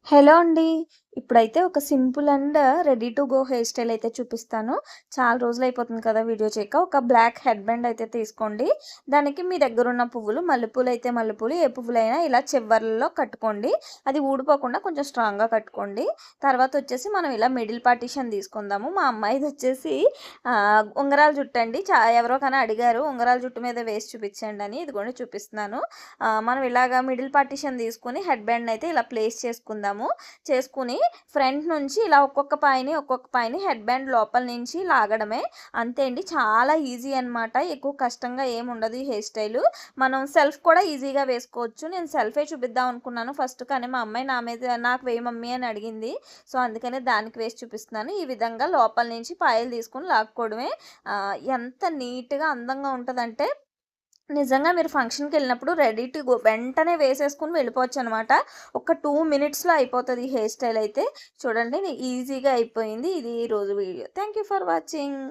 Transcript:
Hello అండి. ఇప్పుడైతే ఒక simple and ready to go hair style అయితే చూపిస్తాను. చాలా రోజులైపోతుంది కదా వీడియో చేయక. ఒక బ్లాక్ హెడ్ బ్యాండ్ అయితే తీసుకోండి. దానికి మీ దగ్గరున్న పువ్వులు, మల్లెపూలైతే మల్లెపూలు, ఏ పువ్వులైనా ఇలా చివర్లలో కట్టుకోండి. అది ఊడిపోకుండా కొంచెం స్ట్రాంగ్‌గా కట్టుకోండి. తర్వాతొచ్చేసి మనం ఇలా మిడిల్ పార్టిషన్ తీసుకుందాము. మా అమ్మాయిదొచ్చేసి ఉంగరాల జుట్టండి. ఎవరో కానీ అడిగారు ఉంగరాల జుట్టు మీద వేసి చూపించండి అని. ఇదిగోండి చూపిస్తున్నాను. మనం ఇలాగా మిడిల్ పార్టిషన్ తీసుకొని హెడ్ బ్యాండ్‌నయితే ఇలా ప్లేస్ చేసుకుందాము. చేసుకొని ఫ్రంట్ నుంచి ఇలా ఒక్కొక్క పాయని హెడ్ బ్యాండ్ లోపల నుంచి లాగడమే. అంతే అండి. చాలా ఈజీ అనమాట. ఎక్కువ కష్టంగా ఏముండదు ఈ హెయిర్ స్టైలు. మనం సెల్ఫ్ కూడా ఈజీగా వేసుకోవచ్చు. నేను సెల్ఫే చూపిద్దాం అనుకున్నాను ఫస్ట్. కానీ మా అమ్మాయి నా మీద నాకు వేయి మమ్మీ అని అడిగింది. సో, అందుకనే దానికి వేసి చూపిస్తున్నాను. ఈ విధంగా లోపల నుంచి పాయలు తీసుకొని లాక్కోవడమే. ఎంత నీట్‌గా అందంగా ఉంటదంటే నిజంగా మీరు ఫంక్షన్‌కెళ్ళినప్పుడు రెడీ టు గో వెంటనే వేసేసుకొని వెళ్ళిపోవచ్చనమాట. ఒక 2 మినిట్స్‌లో అయిపోతది ఈ హెయిర్ స్టైల్ అయితే. చూడండి ఈజీగా అయిపోయింది. ఇది ఈరోజు video. Thank you for watching.